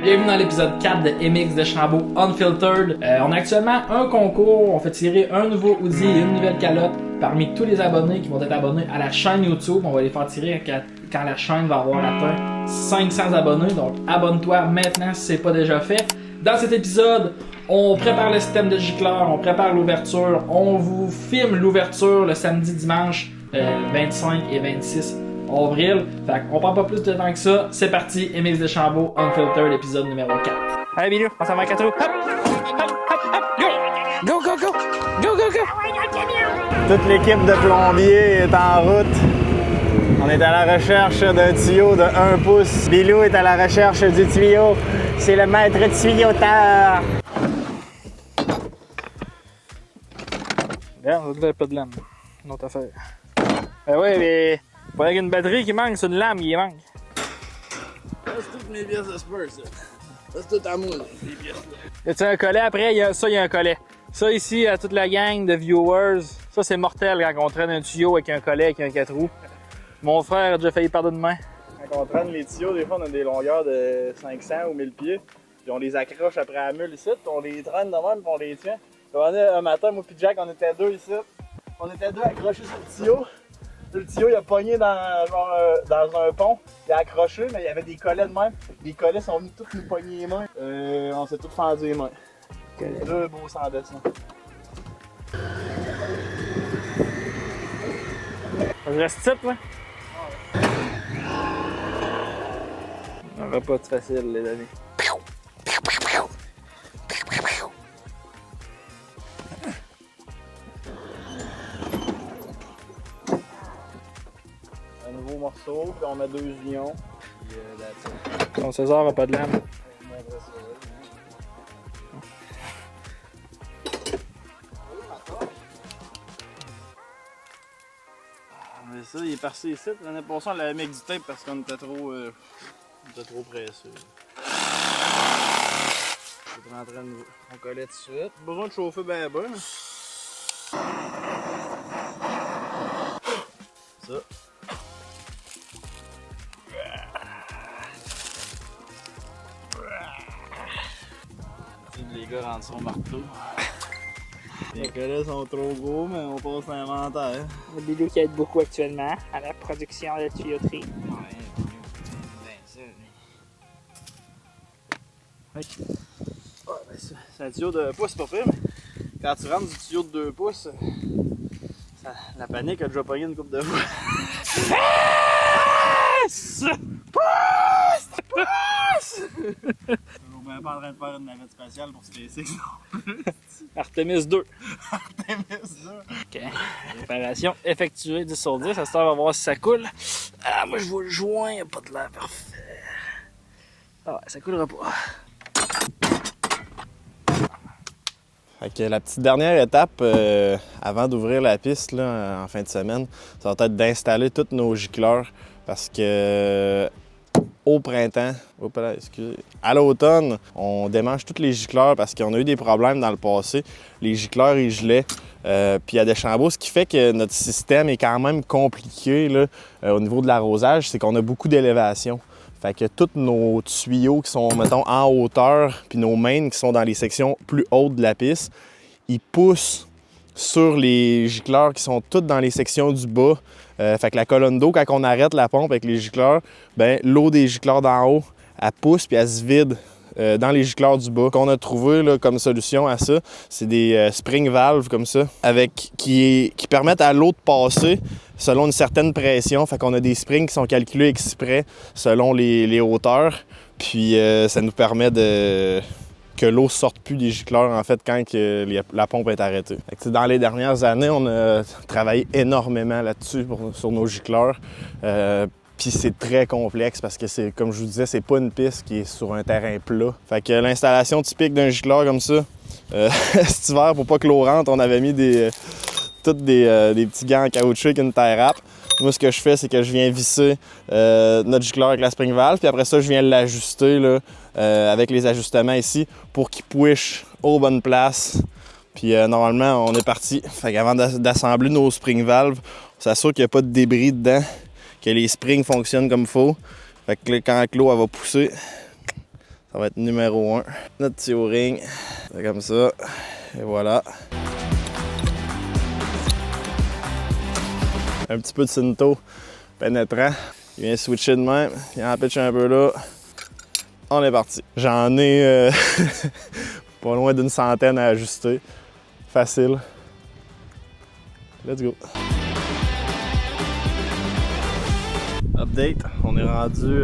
Bienvenue dans l'épisode 4 de MX Deschambault Unfiltered. On a actuellement un concours, on fait tirer un nouveau hoodie et une nouvelle calotte parmi tous les abonnés qui vont être abonnés à la chaîne YouTube. On va les faire tirer quand la chaîne va avoir atteint 500 abonnés, donc abonne-toi maintenant si c'est pas déjà fait. Dans cet épisode, on prépare le système de gicleur, on prépare l'ouverture, on vous filme l'ouverture le samedi, dimanche 25 et 26 avril. Fait qu'on prend pas plus de temps que ça. C'est parti, MX Deschambault Unfiltered, épisode numéro 4. Allez Bilou, on s'en va à 4 roues. Hop, hop, hop, hop, go! Go, go, go! Go, go, go! Toute l'équipe de plombiers est en route. On est à la recherche d'un tuyau de 1 pouce. Bilou est à la recherche du tuyau. C'est le maître tuyauteur. Bien, on a pas de lame. Une autre affaire. Ben ouais, mais il faudrait qu'il y ait une batterie qui manque, c'est une lame qui manque. C'est toutes mes pièces de Spurs, ça. Ça, c'est tout à moi, là, ces pièces-là. Y a-tu un collet après? Il y a un collet. Ça ici, à toute la gang de viewers, ça c'est mortel quand on traîne un tuyau avec un collet avec un 4 roues. Mon frère a déjà failli perdre de main. Quand on traîne les tuyaux, des fois on a des longueurs de 500 ou 1000 pieds. Puis on les accroche après la mule ici, puis on les traîne de même, puis on les tient. Un matin, moi et Jack, on était deux ici. On était deux accrochés sur le tuyau. Le tuyau, il a pogné dans un pont. Il a accroché, mais il y avait des collets de même. Les collets sont venus tous nous pogner les mains. On s'est tous fendus les mains. Deux beaux sans dessin. Je reste type, là? Un repas de facile, les amis. Un nouveau morceau, puis on met 2 oignons. Puis Ton César a pas de lame. Mais ça, il est passé ici. L'année passée, on l'avait mis avec du tape parce qu'on était trop pressé. On est en train de... On collait tout de suite. Pas besoin de chauffer ben ben. Ça. Les gars rentrent son marteau. Les collets sont trop gros, mais on passe l'inventaire. Le Bilou qui aide beaucoup actuellement à la production de tuyauterie. Ouais, ben ça. Ouais, ben ça. C'est un tuyau de pouce, pas pire, mais quand tu rentres du tuyau de 2 pouces, la panique a déjà pogné une couple de fois. Pousse! Pousse! Je suis même pas en train de faire une navette spatiale pour SpaceX, non. Artemis 2. Artemis 2. OK. Réparation effectuée 10 sur 10. À cette heure, on va voir si ça coule. Ah, moi, je vois le joint, il n'y a pas de l'air parfait. Ah ouais, ça coulera pas. Fait que la petite dernière étape avant d'ouvrir la piste là, en fin de semaine, ça va être d'installer tous nos gicleurs parce que au printemps, à l'automne, on démange tous les gicleurs parce qu'on a eu des problèmes dans le passé. Les gicleurs, ils gelaient. Puis à Deschambault, ce qui fait que notre système est quand même compliqué là, au niveau de l'arrosage, c'est qu'on a beaucoup d'élévation. Fait que tous nos tuyaux qui sont, mettons, en hauteur, puis nos mains qui sont dans les sections plus hautes de la piste, ils poussent sur les gicleurs qui sont toutes dans les sections du bas. Fait que la colonne d'eau, quand on arrête la pompe avec les gicleurs, ben l'eau des gicleurs d'en haut, elle pousse puis elle se vide dans les gicleurs du bas. Ce qu'on a trouvé là, comme solution à ça, c'est des spring valves comme ça, qui permettent à l'eau de passer selon une certaine pression. Fait qu'on a des springs qui sont calculés exprès selon les hauteurs. Puis ça nous permet que l'eau sorte plus des gicleurs en fait quand la pompe est arrêtée. Fait que, dans les dernières années, on a travaillé énormément là-dessus sur nos gicleurs. Puis c'est très complexe parce que c'est, comme je vous disais, c'est pas une piste qui est sur un terrain plat. Fait que l'installation typique d'un gicleur comme ça, cet hiver, pour pas que l'eau rentre, on avait mis des petits gants en caoutchouc avec une tie wrap. Moi, ce que je fais, c'est que je viens visser notre gicleur avec la spring valve, puis après ça, je viens l'ajuster là, avec les ajustements ici pour qu'il push aux bonnes places. Puis normalement, on est parti. Fait qu'avant d'assembler nos spring valves, on s'assure qu'il n'y a pas de débris dedans, que les springs fonctionnent comme il faut. Fait que là, quand l'eau va pousser, Ça va être numéro 1. Notre petit O-ring. C'est comme ça. Et voilà. Un petit peu de Cinto pénétrant. Il vient switcher de même. Il en pitch un peu là. On est parti. J'en ai pas loin d'une centaine à ajuster. Facile. Let's go. Update, on est rendu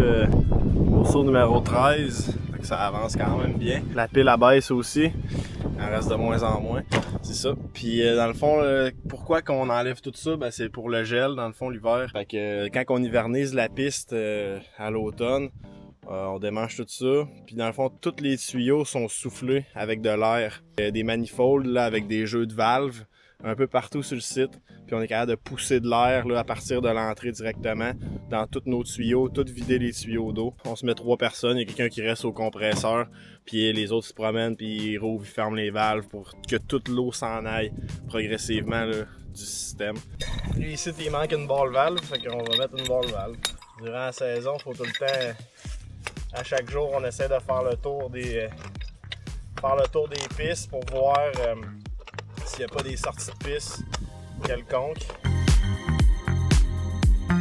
au saut numéro 13. Fait que ça avance quand même bien. La pile abaisse aussi. Elle reste de moins en moins. C'est ça. Puis dans le fond, pourquoi qu'on enlève tout ça? Ben, c'est pour le gel, dans le fond, l'hiver. Fait que quand on hivernise la piste à l'automne, on démange tout ça. Puis dans le fond, tous les tuyaux sont soufflés avec de l'air. Des manifolds là, avec des jeux de valves un peu partout sur le site. Puis on est capable de pousser de l'air à partir de l'entrée directement dans tous nos tuyaux, tout vider les tuyaux d'eau. On se met 3 personnes, il y a quelqu'un qui reste au compresseur, puis les autres se promènent, puis ils rouvrent, ils ferment les valves pour que toute l'eau s'en aille progressivement là, du système. Lui ici, il manque une ball valve, fait qu'on va mettre une ball valve. Durant la saison, il faut tout le temps, à chaque jour, on essaie de faire le tour des pistes pour voir s'il n'y a pas des sorties de piste quelconques. Il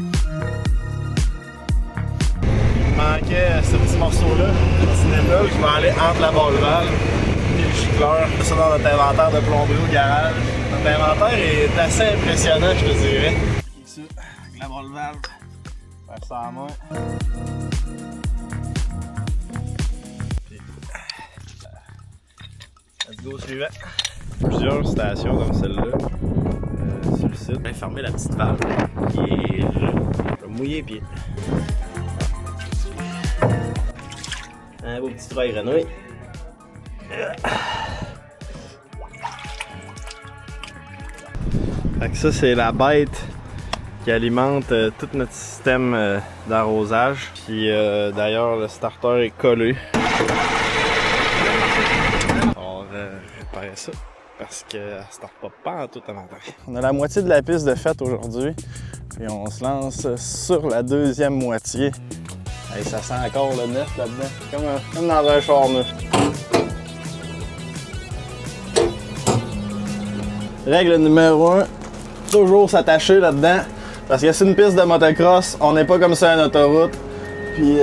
me manquait ce petit morceau-là, le petit nébule qui va aller entre la balle valve et le gicleur. Ça dans notre inventaire de plomberie au garage. Notre inventaire est assez impressionnant, je te dirais. Ici, avec la balle valve, faire ça à main. Let's go, suivant. Plusieurs stations comme celle-là sur le site. J'ai fermé la petite valve qui est là. Je vais mouiller les pieds. Un beau petit treuil grenouille. Fait que ça, c'est la bête qui alimente tout notre système d'arrosage. Puis d'ailleurs, le starter est collé. On va réparer ça. Parce qu'elle ne starte pas en tout avant. On a la moitié de la piste de fête aujourd'hui. Et on se lance sur la deuxième moitié. Hey, ça sent encore le neuf là-dedans. Comme dans un char neuf. Règle numéro 1. Toujours s'attacher là-dedans. Parce que c'est une piste de motocross. On n'est pas comme ça à une autoroute. Puis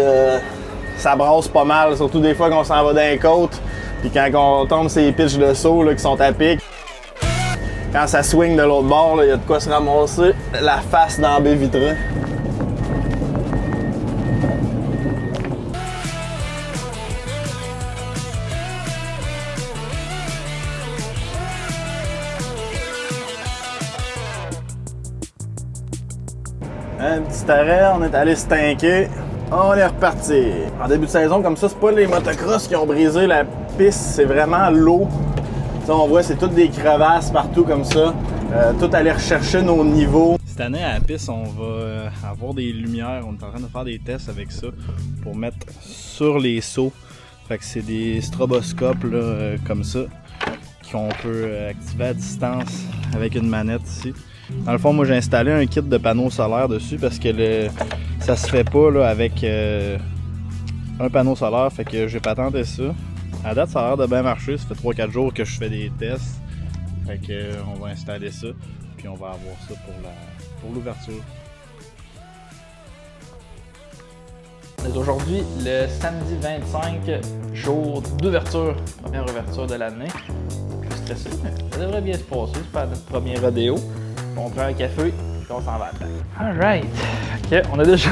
ça brasse pas mal. Surtout des fois qu'on s'en va dans les côtes. Puis quand on tombe ces pitches de saut là, qui sont à pic, quand ça swing de l'autre bord, il y a de quoi se ramasser la face dans la baie vitrée. Un petit arrêt, on est allé se tanker. On est reparti. En début de saison, comme ça, c'est pas les motocross qui ont brisé la piste, c'est vraiment l'eau. On voit, c'est toutes des crevasses partout comme ça. Tout aller rechercher nos niveaux. Cette année, à la piste, on va avoir des lumières. On est en train de faire des tests avec ça pour mettre sur les sauts. Fait que c'est des stroboscopes là, comme ça qu'on peut activer à distance avec une manette ici. Dans le fond, moi, j'ai installé un kit de panneaux solaires dessus parce que ça se fait pas là, avec un panneau solaire. Fait que j'ai patenté ça. À date, ça a l'air de bien marcher. Ça fait 3-4 jours que je fais des tests. Fait que on va installer ça. Puis on va avoir ça pour l'ouverture. On est aujourd'hui le samedi 25, jour d'ouverture, première ouverture de l'année. Je suis stressé, mais ça devrait bien se passer. C'est pas notre premier rodéo. On prend un café, puis on s'en va dedans. Alright! Okay, on a déjà.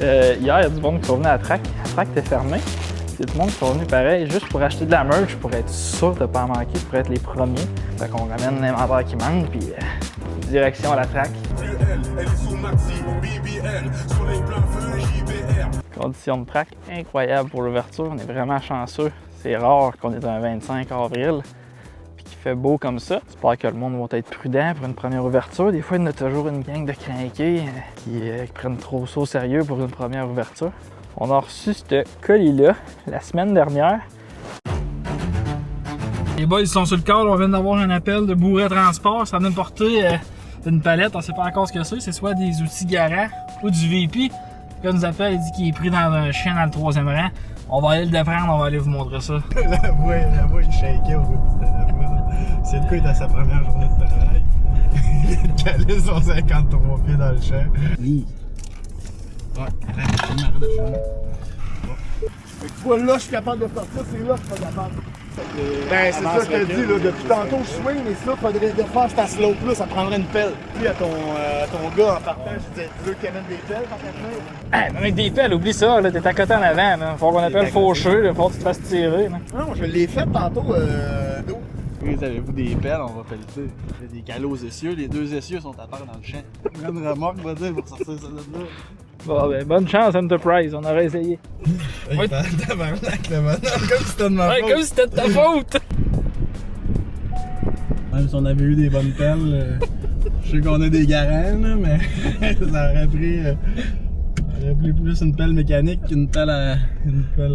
Hier, il y a du monde qui sont venus à la track. La track était fermée. C'est du monde qui sont venus pareil, juste pour acheter de la merch, pour être sûr de ne pas en manquer, pour être les premiers. Fait qu'on ramène l'inventaire qui manque, puis direction à la track. Conditions de track incroyables pour l'ouverture. On est vraiment chanceux. C'est rare qu'on est un 25 avril. Fait fait beau comme ça. J'espère que le monde va être prudent pour une première ouverture. Des fois, il y en a toujours une gang de crinqués qui prennent trop ça au sérieux pour une première ouverture. On a reçu ce colis-là la semaine dernière. Les boys, ils sont sur le corps. On vient d'avoir un appel de Bourret Transport. Ça vient de porter une palette. On sait pas encore ce que c'est. C'est soit des outils garants ou du VP. Le gars nous appelle, il dit qu'il est pris dans un chien dans le 3e rang. On va aller le déprendre, on va aller vous montrer ça. La voix il shakeait au bout de la C'est le coup, il est à sa première journée de travail. Il calait son 53 pieds dans le champ. Oui. Ouais, arrête de filmer, arrête de filmer. Fait que tu vois, là, je suis capable de faire ça, c'est là que je suis pas capable. Ben, c'est ça, je te dis, là, depuis tantôt, je swing, mais ça, faudrait faire cette slope-là, ça prendrait une pelle. Puis à ton gars, en partant, je disais, tu veux qu'il amène des pelles, tant qu'à tenir? Avec des pelles, oublie ça, là, t'es à côté en avant, là. Faut qu'on appelle faucheux, là, faut que tu te fasses tirer, là. Non, je l'ai fait tantôt, d'eau. Oui, avez-vous des pelles, on va pelleter. Il y a des calots aux essieux, les deux essieux sont à terre dans le champ. Une remorque va dire pour sortir ça de là. Bon, ben, bonne chance, Enterprise, on aurait essayé. Ouais. Tabarnak, le bonhomme, comme si c'était de ma faute. Comme si c'était de ta faute! Même si on avait eu des bonnes pelles, je sais qu'on a des garants, là, mais ça aurait pris plus une pelle mécanique qu'une pelle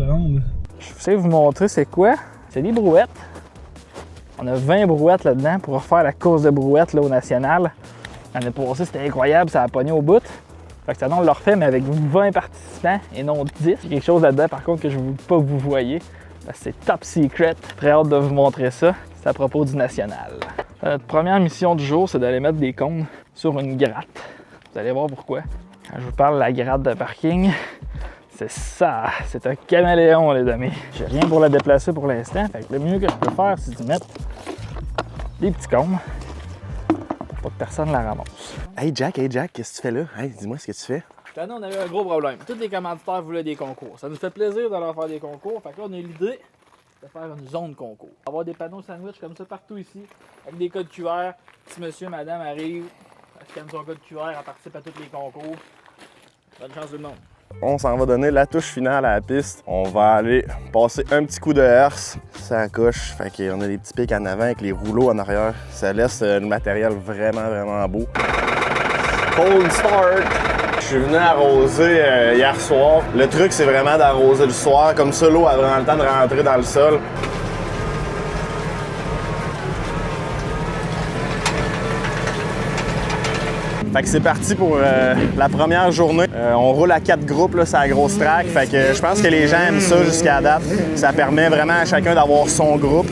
ronde. Je sais vous montrer c'est quoi. C'est des brouettes. On a 20 brouettes là-dedans pour refaire la course de brouettes là, au national. L'année passée, c'était incroyable, ça a pogné au bout. Fait que ça, on le refait, mais avec 20 participants et non 10. Il y a quelque chose là-dedans, par contre, que je ne veux pas que vous voyez. C'est top secret. Très hâte de vous montrer ça. C'est à propos du national. Notre première mission du jour, c'est d'aller mettre des cônes sur une gratte. Vous allez voir pourquoi. Quand je vous parle de la gratte de parking, c'est ça. C'est un caméléon, les amis. J'ai rien pour la déplacer pour l'instant. Fait que le mieux que je peux faire, c'est de mettre des petits cônes pour que personne la ramasse. Hey Jack, qu'est-ce que tu fais là? Hey, dis-moi ce que tu fais. Cette année, on avait un gros problème. Tous les commanditaires voulaient des concours. Ça nous fait plaisir de leur faire des concours. Fait que là, on a eu l'idée de faire une zone concours. Avoir des panneaux sandwich comme ça partout ici, avec des codes QR. Si monsieur, madame arrive, elle scanne son code QR, elle participe à tous les concours. Bonne chance tout le monde. On s'en va donner la touche finale à la piste. On va aller passer un petit coup de herse, ça couche. Fait qu'on a des petits pics en avant avec les rouleaux en arrière. Ça laisse le matériel vraiment beau. Cold start! Je suis venu arroser hier soir. Le truc, c'est vraiment d'arroser le soir. Comme ça, l'eau a vraiment le temps de rentrer dans le sol. Fait que c'est parti pour la première journée. On roule à 4 groupes, là, c'est la grosse track. Fait que je pense que les gens aiment ça jusqu'à date. Ça permet vraiment à chacun d'avoir son groupe.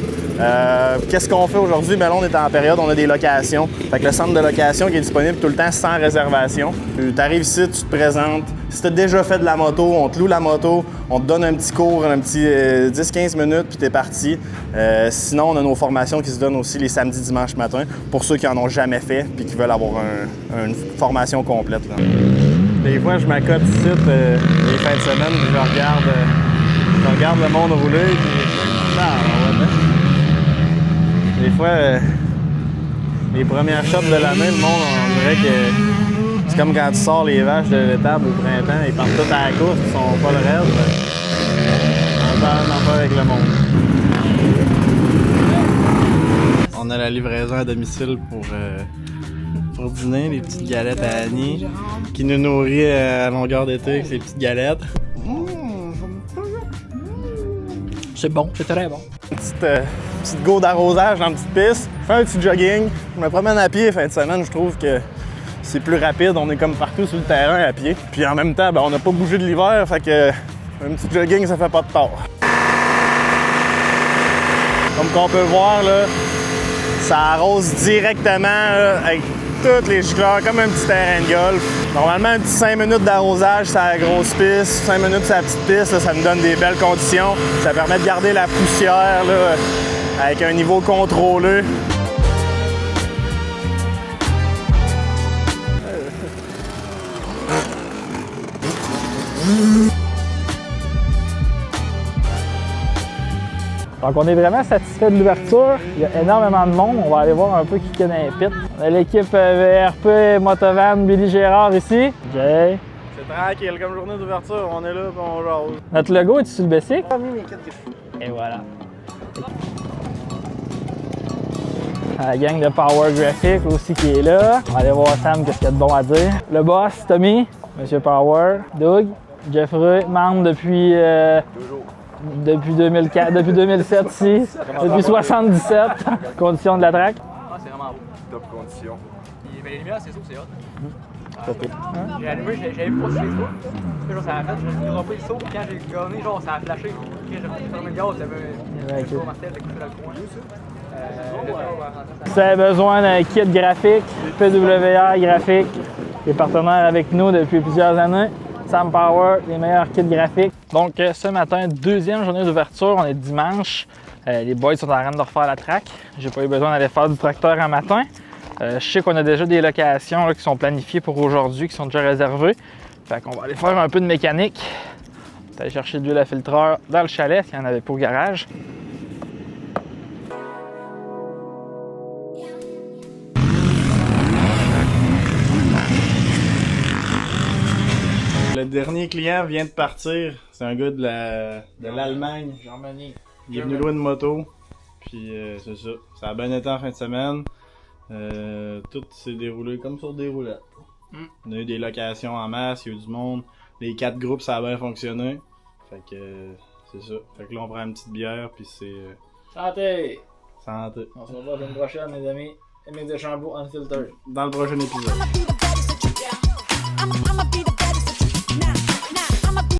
Qu'est-ce qu'on fait aujourd'hui? Ben là, on est en période, on a des locations. Fait que le centre de location qui est disponible tout le temps sans réservation. Tu arrives ici, tu te présentes. Si tu as déjà fait de la moto, on te loue la moto, on te donne un petit cours, un petit 10-15 minutes, puis t'es parti. Sinon, on a nos formations qui se donnent aussi les samedis, dimanches matin pour ceux qui en ont jamais fait puis qui veulent avoir une formation complète. Là. Des fois, je m'accote ici les fins de semaine, puis je regarde le monde rouler, puis des fois, les premières shots de l'année, le monde, on dirait que c'est comme quand tu sors les vaches de l'étable au printemps, ils partent toutes à la course, ils sont pas le reste. On parle d'en faire avec le monde. On a la livraison à domicile pour dîner, les petites galettes à Annie, qui nous nourrit à longueur d'été avec ses petites galettes. C'est bon, c'est très bon. Une petite go d'arrosage dans une petite piste. Je fais un petit jogging. Je me promène à pied fin de semaine. Je trouve que c'est plus rapide. On est comme partout sur le terrain à pied. Puis en même temps, ben, on n'a pas bougé de l'hiver. Fait que un petit jogging, ça fait pas de tort. Comme qu'on peut voir, là, ça arrose directement là, avec toutes les gicleurs, comme un petit terrain de golf. Normalement, un petit 5 minutes d'arrosage, c'est la grosse piste. 5 minutes, c'est la petite piste. Là, ça nous donne des belles conditions. Ça permet de garder la poussière là, avec un niveau contrôlé. Donc on est vraiment satisfait de l'ouverture. Il y a énormément de monde. On va aller voir un peu qui est dans les pits. On a l'équipe VRP Motovan Billy Gérard ici. Jay. C'est tranquille, comme journée d'ouverture, on est là et on jase. Notre logo est sur le basic. Et voilà. La gang de Power Graphic aussi qui est là. On va aller voir Sam qu'est-ce qu'il y a de bon à dire. Le boss, Tommy, Monsieur Power, Doug, Jeffrey, membre depuis... Depuis 2004, depuis 2007 ici, depuis 77, conditions de la track. Ah, c'est vraiment beau. Top condition. Les lumières, c'est sûr, c'est hot. J'ai allumé, j'avais vu passer Facebook. Puis genre, ça a fait, j'ai droppé le saut. Puis quand j'ai gagné, genre, ça a flashé. Puis j'ai fermé le gaz, ça avait Martel, j'ai coupé dans le coin. Si vous avez besoin d'un kit graphique, PWR graphique, les partenaires avec nous depuis plusieurs années. Sam Power, les meilleurs kits graphiques. Donc ce matin, deuxième journée d'ouverture, on est dimanche. Les boys sont en train de refaire la track. J'ai pas eu besoin d'aller faire du tracteur un matin. Je sais qu'on a déjà des locations là, qui sont planifiées pour aujourd'hui, qui sont déjà réservées. Fait qu'on va aller faire un peu de mécanique. On va aller chercher de l'huile à filtreur dans le chalet, s'il y en avait pas au garage. Le dernier client vient de partir. C'est un gars de l'Allemagne. Germany. Il est venu louer une moto. Puis c'est ça. Ça a bien été en fin de semaine. Tout s'est déroulé comme sur des roulettes. On a eu des locations en masse, il y a eu du monde. Les 4 groupes, ça a bien fonctionné. Fait que c'est ça. Fait que là, on prend une petite bière, puis c'est... Santé! santé. On se revoit la semaine prochaine, les amis. MX Deschambault Unfiltered. Dans le prochain épisode.